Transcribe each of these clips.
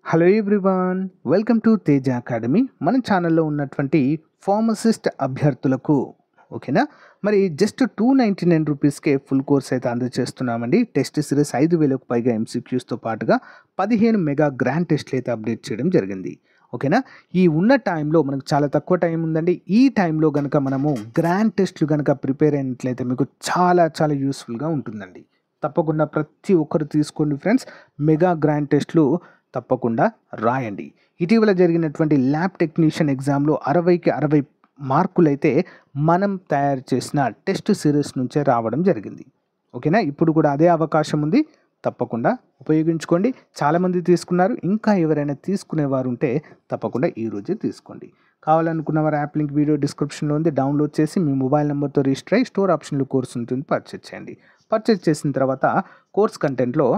Hello everyone, welcome to Teja academy. మన ఛానల్లో ఉన్నటువంటి ఫార్మసిస్ట్ అభ్యర్థులకు ఓకేనా, మరి జస్ట్ 299 రూపీస్కే ఫుల్ కోర్స్ అయితే అందజేస్తున్నామండి. టెస్ట్ సిరీస్ 5,000కు పైగా ఎంసీక్యూస్తో పాటుగా 15 మెగా గ్రాండ్ టెస్ట్లు అయితే అప్డేట్ చేయడం జరిగింది. ఓకేనా, ఈ ఉన్న టైంలో మనకు చాలా తక్కువ టైం ఉందండి. ఈ టైంలో కనుక మనము గ్రాండ్ టెస్ట్లు కనుక ప్రిపేర్ అయినట్లయితే మీకు చాలా చాలా యూస్ఫుల్గా ఉంటుందండి. తప్పకుండా ప్రతి ఒక్కరు తీసుకోండి ఫ్రెండ్స్. మెగా గ్రాండ్ టెస్ట్లు తప్పకుండా రాయండి. ఇటీవల జరిగినటువంటి ల్యాబ్ టెక్నీషియన్ ఎగ్జామ్లో 60కి 60 మార్కులైతే మనం తయారు చేసిన టెస్ట్ సిరీస్ నుంచే రావడం జరిగింది. ఓకేనా, ఇప్పుడు కూడా అదే అవకాశం ఉంది, తప్పకుండా ఉపయోగించుకోండి. చాలామంది తీసుకున్నారు, ఇంకా ఎవరైనా తీసుకునేవారు ఉంటే తప్పకుండా ఈరోజే తీసుకోండి. కావాలనుకున్న వారు యాప్ లింక్ వీడియో డిస్క్రిప్షన్లో ఉంది, డౌన్లోడ్ చేసి మీ మొబైల్ నెంబర్తో రిజిస్టర్ అయ్యి స్టోర్ ఆప్షన్లో కోర్స్ ఉంటుంది, పర్చేజ్ చేయండి. పర్చేజ్ చేసిన తర్వాత కోర్స్ కంటెంట్లో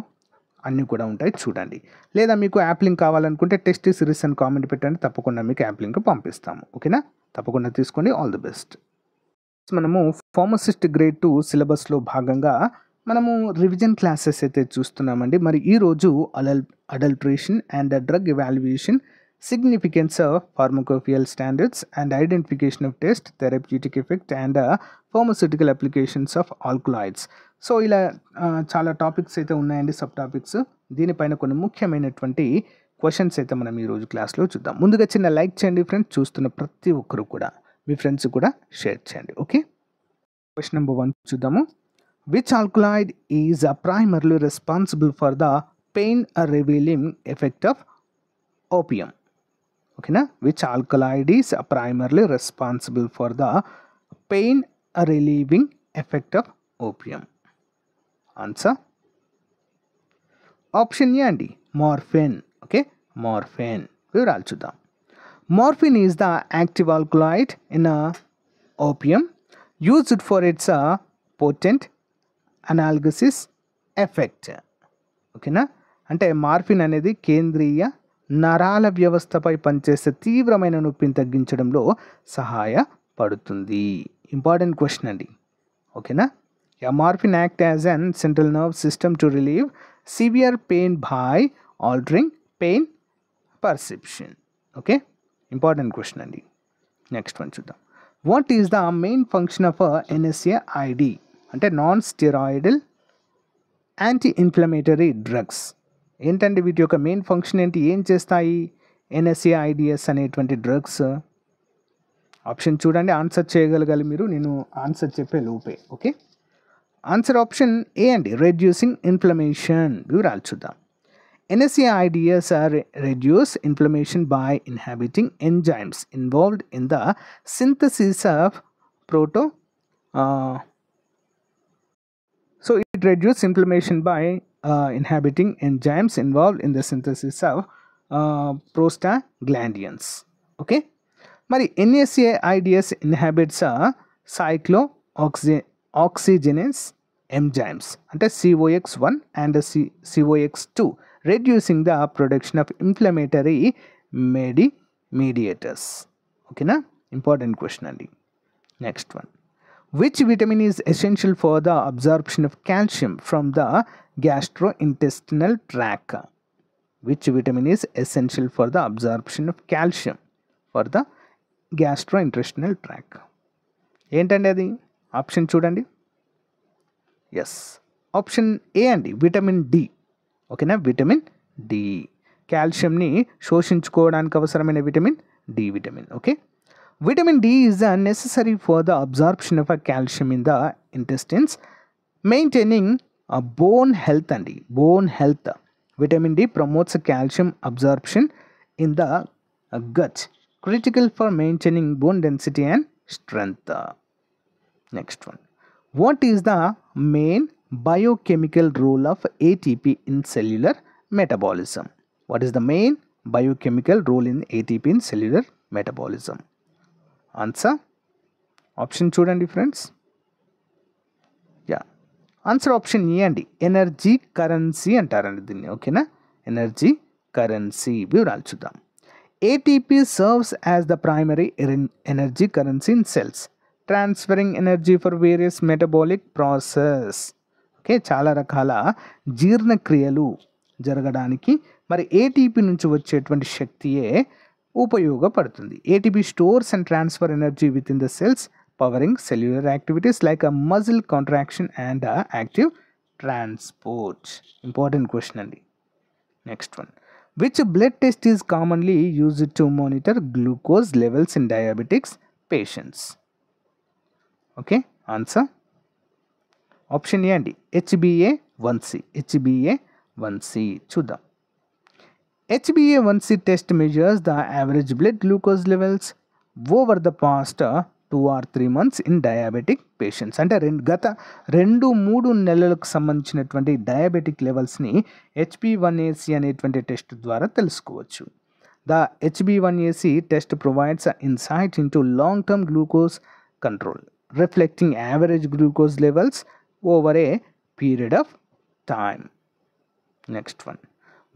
అన్నీ కూడా ఉంటాయి, చూడండి. లేదా మీకు యాప్ లింక్ కావాలనుకుంటే టెస్ట్ సిరీస్ అని కామెంట్ పెట్టండి, తప్పకుండా మీకు యాప్ లింక్ పంపిస్తాము. ఓకేనా, తప్పకుండా తీసుకోండి. All the best. మనము ఫార్మసిస్ట్ గ్రేడ్ 2 సిలబస్లో భాగంగా మనము రివిజన్ క్లాసెస్ అయితే చూస్తున్నామండి. మరి ఈరోజు adulteration and drug evaluation, significance of pharmacopoeial standards and identification of test, therapeutic effect and pharmaceutical applications of alkaloids. So ఇలా చాలా టాపిక్స్ అయితే ఉన్నాయండి, సబ్ టాపిక్స్. దీనిపైన కొన్ని ముఖ్యమైనటువంటి క్వశ్చన్స్ అయితే మనం ఈరోజు క్లాస్లో చూద్దాం. ముందుగా చిన్న లైక్ చేయండి ఫ్రెండ్స్, చూస్తున్న ప్రతి ఒక్కరు కూడా మీ ఫ్రెండ్స్ కూడా షేర్ చేయండి. ఓకే, క్వశ్చన్ నెంబర్ 1 చూద్దాము. Which alkaloid is primarily responsible for the pain relieving effect of opium? ఓకేనా, which alkaloid is primarily responsible for the pain relieving effect of opium? Answer option A అండి, morphine. Okay, morphine. వివరాలు చూద్దాం. Morphine is the active alkaloid in opium, used for its potent analgesic effect. ఓకేనా, అంటే morphine అనేది కేంద్రీయ నరాల వ్యవస్థపై పనిచేసే తీవ్రమైన నొప్పిని తగ్గించడంలో సహాయపడుతుంది. ఇంపార్టెంట్ క్వశ్చన్ అండి. ఓకేనా, morphine act as an central nerve system to relieve severe pain by altering pain perception. Okay, important question అండి. నెక్స్ట్ వన్ చూద్దాం. What is the main function of NSAID? అంటే non steroidal anti inflammatory drugs. ఏంటంటే వీటి యొక్క main function ఏంటి, ఏం చేస్తాయి ఎన్ఎస్ఏఐడిఎస్ అనేటువంటి డ్రగ్స్? ఆప్షన్ చూడండి, ఆన్సర్ చేయగలగాలి మీరు, నేను ఆన్సర్ చెప్పే లోపే. ఓకే, ఆన్సర్ ఆప్షన్ ఏ అండి, రెడ్యూసింగ్ ఇన్ఫ్లమేషన్. వివరాలు చూద్దాం. NSAIDs reduce inflammation by inhibiting enzymes involved in the synthesis of so it reduces inflammation by inhibiting enzymes involved in the synthesis of prostaglandins. Okay, మరి NSAIDs inhibits cyclooxygenase enzymes అంటే COX1 and COX2, reducing the production of inflammatory mediators. ఓకేనా, important question అండి. Next one. Which vitamin is essential for the absorption of calcium from the gastrointestinal tract? Which vitamin is essential for the absorption of calcium for the gastrointestinal tract? ఏంటండి అది? Option చూడండి. Yes, option A అండి, vitamin D. ఓకేనా, vitamin D. కాల్షియంని శోషించుకోవడానికి అవసరమైన vitamin D vitamin. Okay, vitamin D is necessary for the absorption of calcium in the intestines, maintaining bone health అండి, bone health. Vitamin D promotes calcium absorption in the gut, critical for maintaining bone density and strength. Next one. What is the main biochemical role of ATP in cellular metabolism? What is the main biochemical role in ATP in cellular metabolism? Answer option చూడండి friends. Yeah, answer option A అండి, energy currency అంటారండి దీన్ని. ఓకేనా, energy currency. వివరాలు చూద్దాం. ATP serves as the primary energy currency in cells, transferring energy for various metabolic process. Okay, చాలా రకాల జీర్ణక్రియలు జరగడానికి మరి ఏటీపీ నుంచి వచ్చేటువంటి శక్తియే ఉపయోగపడుతుంది. ATP stores and transfer energy within the cells powering cellular activities like a muscle contraction and active transport. Important question అండి. Next one, which blood test is commonly used to monitor glucose levels in diabetics patients? Okay, answer option A అండి, HbA1c. HbA1c చూద్దాం. HbA1c test measures the average blood glucose levels over the past 2 or 3 months in diabetic patients. అంటే గత 2-3 నెలలకు సంబంధించినటువంటి diabetic లెవెల్స్ని HbA1c అనేటువంటి test ద్వారా తెలుసుకోవచ్చు. The HbA1c test provides insight into long term glucose control reflecting average glucose levels over a period of time. Next one,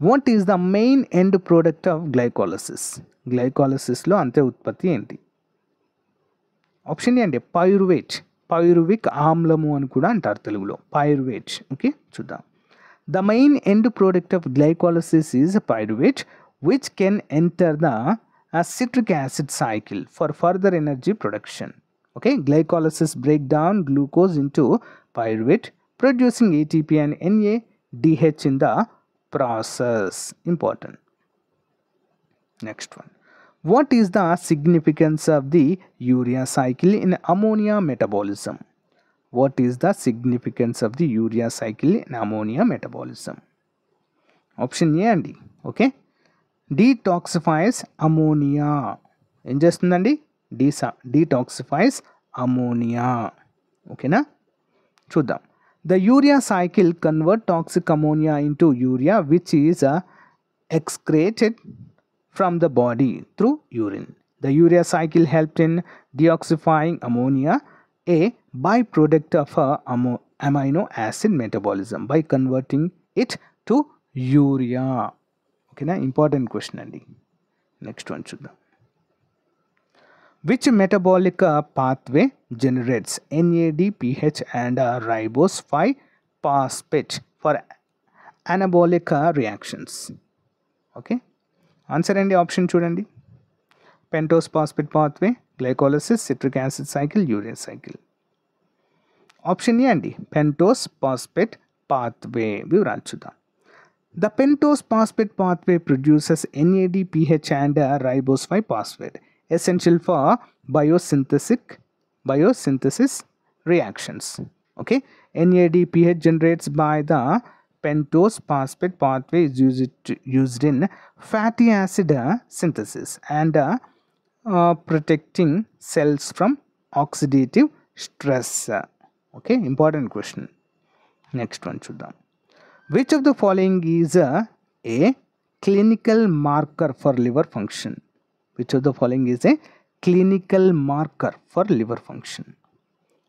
what is the main end product of glycolysis? గ్లైకాలసిస్లో అంతే ఉత్పత్తి ఏంటి? Option A అండి, pyruvate. Pyruvic ఆమ్లము అని కూడా అంటారు తెలుగులో, pyruvate. Okay, చూద్దాం. The main end product of glycolysis is pyruvate which can enter the citric acid cycle for further energy production. Okay, glycolysis break down glucose into pyruvate producing ATP and NADH in the process. Important. Next one, what is the significance of the urea cycle in ammonia metabolism? What is the significance of the urea cycle in ammonia metabolism? Option A అండి. Okay, detoxifies ammonia. ఏం చేస్తుందండి? detoxifies ammonia. ఓకేనా, చూద్దాం. The urea cycle convert toxic ammonia into urea which is excreted from the body through urine. The urea cycle helped in deoxifying ammonia, a byproduct of amino acid metabolism, by converting it to urea. Okay na, important question andi. Next one చూద్దాం. Which metabolic pathway generates NADPH and ribose 5-phosphate for anabolic reactions? Okay, answer అండి option చూడండి. Pentose phosphate pathway, glycolysis, citric acid cycle, urea cycle. Option A అండి, pentose phosphate pathway. వివరాలు చూద్దాం. The pentose phosphate pathway produces NADPH and ribose 5-phosphate essential for biosynthesis reactions. Okay, NADPH generates by the pentose phosphate pathway is used in fatty acid synthesis and protecting cells from oxidative stress. Okay, important question. Next one చూద్దాం. Which of the following is a clinical marker for liver function? Which of the following is a clinical marker for liver function?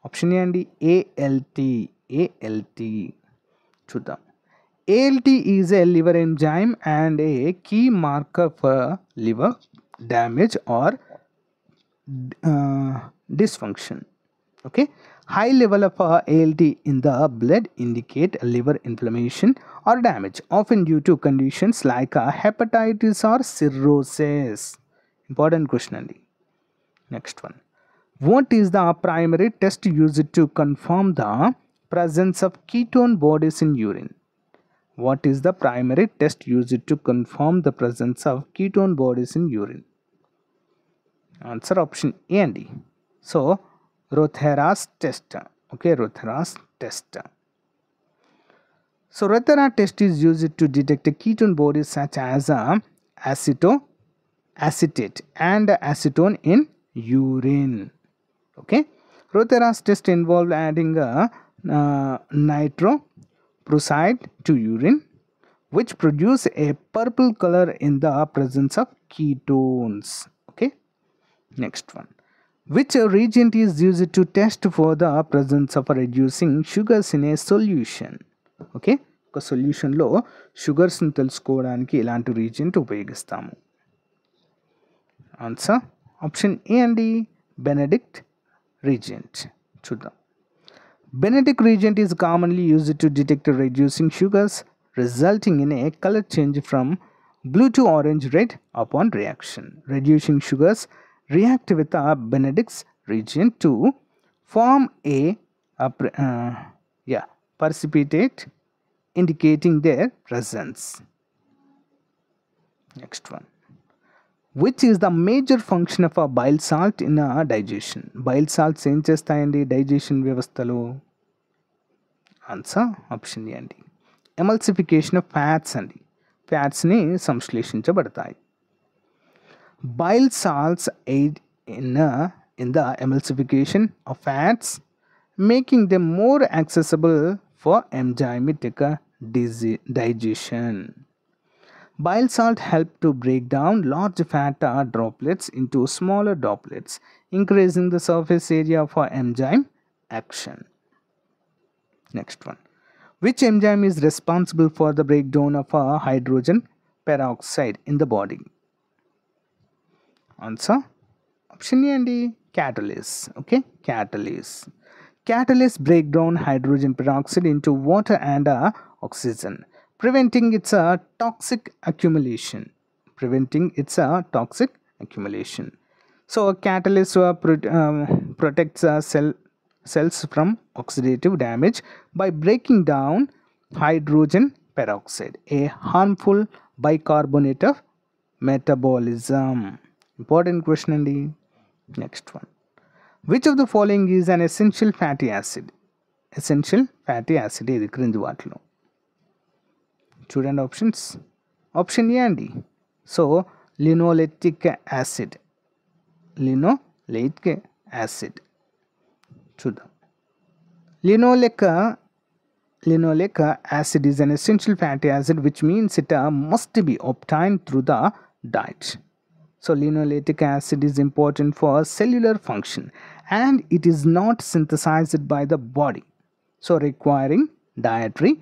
Option A అండి, ALT. చూద్దాం. ALT is a liver enzyme and a key marker for liver damage or dysfunction. Okay, high level of ALT in the blood indicate liver inflammation or damage, often due to conditions like hepatitis or cirrhosis. Important question andi. Next one, what is the primary test used to confirm the presence of ketone bodies in urine? What is the primary test used to confirm the presence of ketone bodies in urine? Answer option A అండి. So Rothera's test. Okay, Rothera's test. So Rothera test is used to detect ketone bodies such as acetate and acetone in urine. Okay, Rothera's test involved adding nitroprusside to urine which produce a purple color in the presence of ketones. Okay, next one, which reagent is used to test for the presence of reducing sugars in a solution? Okay, ఒక సొల్యూషన్లో షుగర్స్ని తెలుసుకోవడానికి ఇలాంటి Regent ఉపయోగిస్తాము. Answer option A అండి, Benedict reagent. చూద్దాం. Benedict reagent is commonly used to detect reducing sugars resulting in a color change from blue to orange red upon reaction. Reducing sugars react with a Benedict's region to form a precipitate indicating their presence. Next one. Which is the major function of a bile salt in a digestion? Bile salts ఏం చేస్తాయండి digestion వ్యవస్థలో? Answer option A అండి. Emulsification of fats అండి. ఫ్యాట్స్ని సంశ్లేషించబడతాయి. Bile salts aid in the emulsification of fats, making them more accessible for enzymatic digestion. Bile salt help to break down large fat droplets into smaller droplets, increasing the surface area for enzyme action. Next one. Which enzyme is responsible for the breakdown of hydrogen peroxide in the body? Answer option A అండి. Catalase. Okay, catalase. Catalase break down hydrogen peroxide into water and oxygen, preventing its toxic accumulation. So catalase protects cells from oxidative damage by breaking down hydrogen peroxide, a harmful bicarbonate of metabolism. Important question అండి. Next one. Which of the following is an essential fatty acid? Essential fatty acid ఇది క్రింది వాటిలో. చూడండి options. Option A అండి. So linoleic acid. చూద్దాం. Linoleic acid is an essential fatty acid, which means it must be obtained through the diet. So linoleic acid is important for cellular function and it is not synthesized by the body, so requiring dietary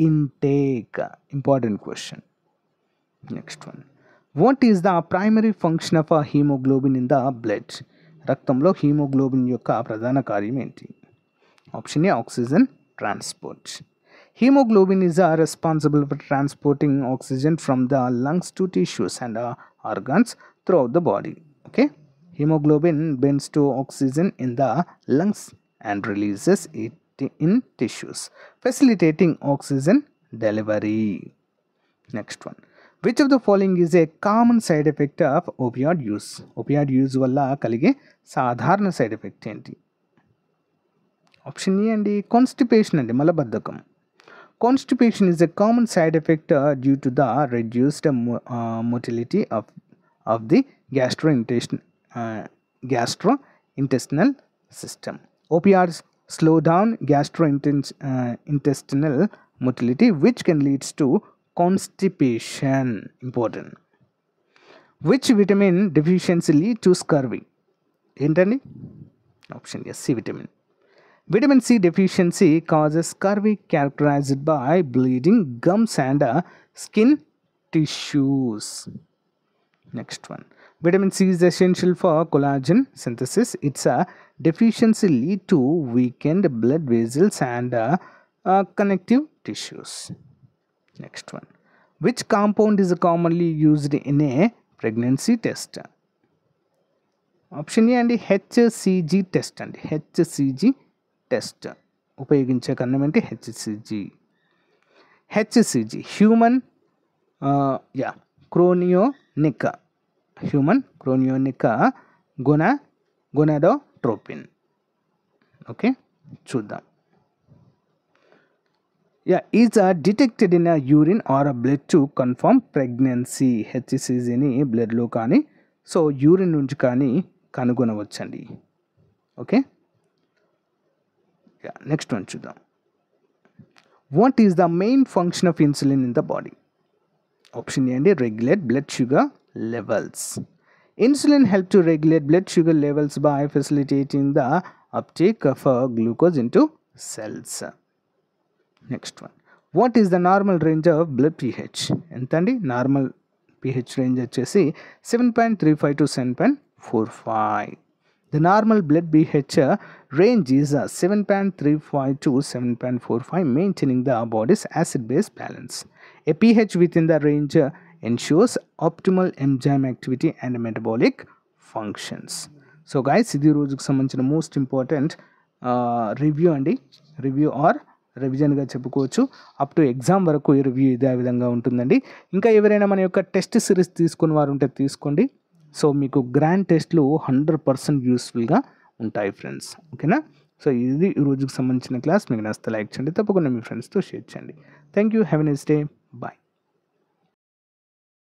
intake. Important question. Next one. What is the primary function of a hemoglobin in the blood? రక్తంలో haemoglobin యొక్క ప్రధాన కార్యం ఏంటి? Option A oxygen transport. Hemoglobin is responsible for transporting oxygen from the lungs to tissues and organs throughout the body. Okay, hemoglobin binds to oxygen in the lungs and releases it in tissues, facilitating oxygen delivery. Next one. Which of the following is a common side effect of opioid use? Opioid use వల్ల కలిగే సాధారణ side effect ఏంటి? Option A అండి. Constipation అండి, మలబద్ధకం. Constipation is a common side effect due to the reduced motility of the gastrointestinal system. Opioids slow down gastrointestinal motility, which can lead to constipation. Important. Which vitamin deficiency lead to scurvy? ఏంటండి? Option yes, C vitamin. Vitamin C deficiency causes scurvy characterized by bleeding gums and skin tissues. Next one. Vitamin C is essential for collagen synthesis. Its deficiency lead to weakened blood vessels and connective tissues. Next one. Which compound is commonly used in a pregnancy test? Option A అండి, HCG test అండి. HCG test ఉపయోగించే కన్నం ఏంటి? HCG human chorionic gonadotropin. Okay, చూద్దాం. Is detected in urine or blood to confirm pregnancy. హెచ్సిజిని బ్లడ్లో కానీ urine నుంచి కానీ కనుగొనవచ్చండి. ఓకే, నెక్స్ట్ వన్ చూద్దాం. What is the main function of insulin in the body? Option A అండి, regulate blood sugar levels. Insulin help to regulate blood sugar levels by facilitating the uptake of glucose into cells. Next one. What is the normal range of blood pH? ఎంత అండి? Normal pH range వచ్చేసి 7.35 to 7.45. The normal blood pH range is 7.35 to 7.45, maintaining the body's acid-base balance. A pH within the range ensures optimal enzyme activity and metabolic functions. So guys, ఇది రోజుకు సంబంధించిన most important review అండి. Review are రివిజన్గా చెప్పుకోవచ్చు. Up to exam వరకు ఈ review ఇదే విధంగా ఉంటుందండి. ఇంకా ఎవరైనా మన యొక్క టెస్ట్ సిరీస్ తీసుకుని వారు ఉంటే తీసుకోండి. సో మీకు గ్రాండ్ టెస్ట్లు 100% యూస్ఫుల్గా ఉంటాయి ఫ్రెండ్స్. ఓకేనా? సో ఇది ఈ రోజుకు సంబంధించిన క్లాస్. మీకు నచ్చితే లైక్ చేయండి, తప్పకుండా మీ ఫ్రెండ్స్తో షేర్ చేయండి. Thank you. Have a nice day. Bye.